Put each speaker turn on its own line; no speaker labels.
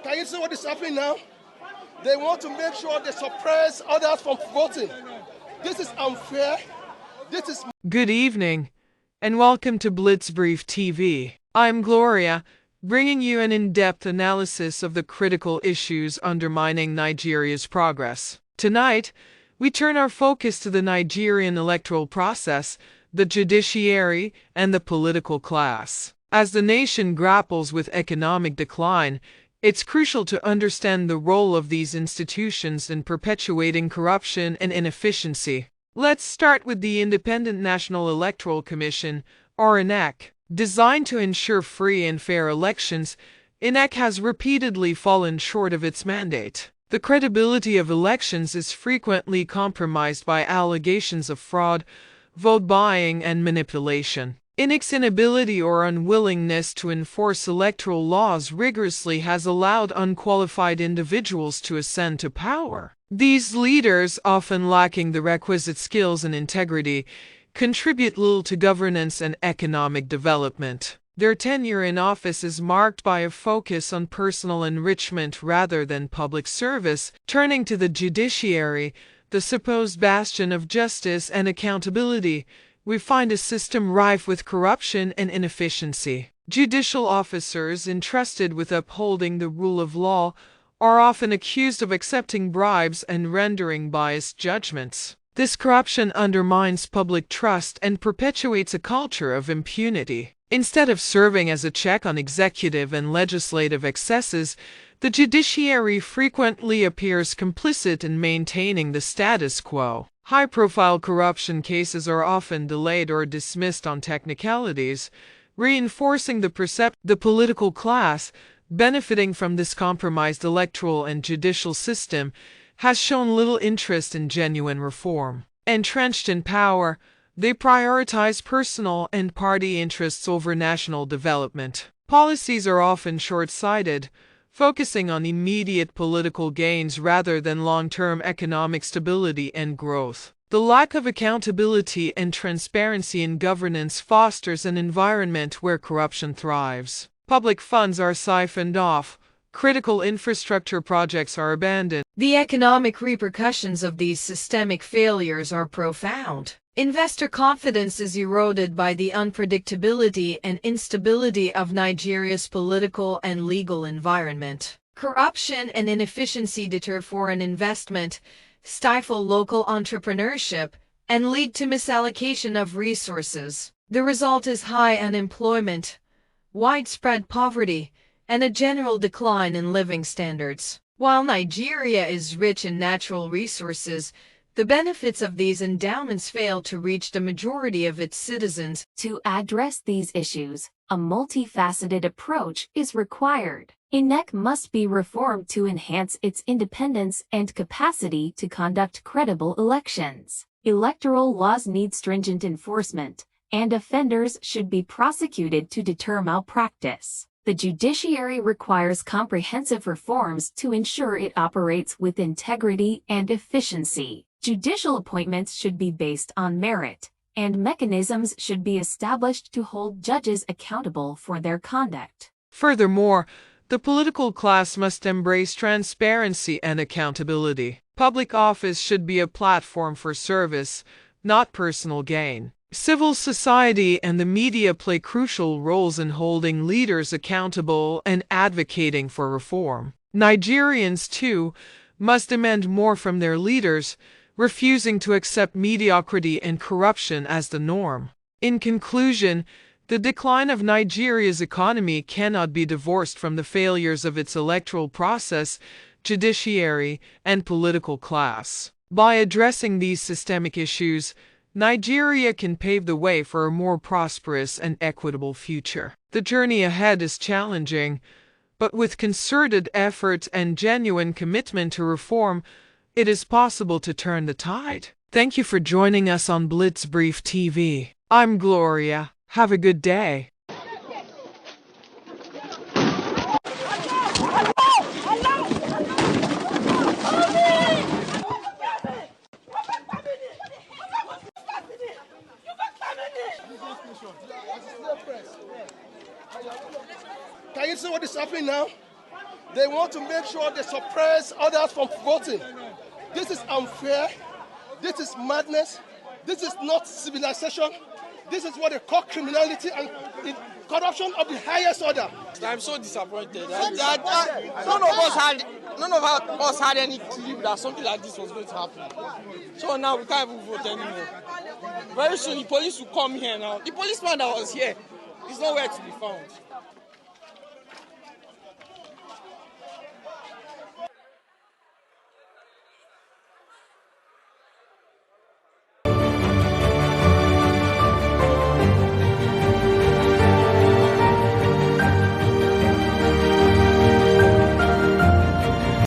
Can you see what is happening now? They want to make sure they suppress others from voting. This is unfair. This is...
Good evening, and welcome to Blitzbrief TV. I'm Gloria, bringing you an in-depth analysis of the critical issues undermining Nigeria's progress. Tonight, we turn our focus to the Nigerian electoral process, the judiciary, and the political class. As the nation grapples with economic decline, it's crucial to understand the role of these institutions in perpetuating corruption and inefficiency. Let's start with the Independent National Electoral Commission, or INEC. Designed to ensure free and fair elections, INEC has repeatedly fallen short of its mandate. The credibility of elections is frequently compromised by allegations of fraud, vote buying, and manipulation. INEC's inability or unwillingness to enforce electoral laws rigorously has allowed unqualified individuals to ascend to power. These leaders, often lacking the requisite skills and integrity, contribute little to governance and economic development. Their tenure in office is marked by a focus on personal enrichment rather than public service. Turning to the judiciary, the supposed bastion of justice and accountability, we find a system rife with corruption and inefficiency. Judicial officers entrusted with upholding the rule of law are often accused of accepting bribes and rendering biased judgments. This corruption undermines public trust and perpetuates a culture of impunity. Instead of serving as a check on executive and legislative excesses, the judiciary frequently appears complicit in maintaining the status quo. High-profile corruption cases are often delayed or dismissed on technicalities, reinforcing the perception. The political class, benefiting from this compromised electoral and judicial system, has shown little interest in genuine reform. Entrenched in power, they prioritize personal and party interests over national development. Policies are often short-sighted, focusing on immediate political gains rather than long-term economic stability and growth. The lack of accountability and transparency in governance fosters an environment where corruption thrives. Public funds are siphoned off, critical infrastructure projects are abandoned.
The economic repercussions of these systemic failures are profound. Investor confidence is eroded by the unpredictability and instability of Nigeria's political and legal environment. Corruption and inefficiency deter foreign investment, stifle local entrepreneurship, and lead to misallocation of resources. The result is high unemployment, widespread poverty, and a general decline in living standards. While Nigeria is rich in natural resources, the benefits of these endowments fail to reach the majority of its citizens.
To address these issues, a multifaceted approach is required. INEC must be reformed to enhance its independence and capacity to conduct credible elections. Electoral laws need stringent enforcement, and offenders should be prosecuted to deter malpractice. The judiciary requires comprehensive reforms to ensure it operates with integrity and efficiency. Judicial appointments should be based on merit, and mechanisms should be established to hold judges accountable for their conduct.
Furthermore, the political class must embrace transparency and accountability. Public office should be a platform for service, not personal gain. Civil society and the media play crucial roles in holding leaders accountable and advocating for reform. Nigerians, too, must demand more from their leaders, refusing to accept mediocrity and corruption as the norm. In conclusion, the decline of Nigeria's economy cannot be divorced from the failures of its electoral process, judiciary, and political class. By addressing these systemic issues, Nigeria can pave the way for a more prosperous and equitable future. The journey ahead is challenging, but with concerted effort and genuine commitment to reform, it is possible to turn the tide. Thank you for joining us on Blitzbrief TV. I'm Gloria. Have a good day.
Can you see what is happening now? They want to make sure they suppress others from voting. This is unfair. This is madness. This is not civilization. This is what they call criminality and corruption of the highest order.
I'm so disappointed. None of us had any clue that something like this was going to happen. So now we can't even vote anymore. Very soon the police will come here now. The policeman that was here is nowhere to be found.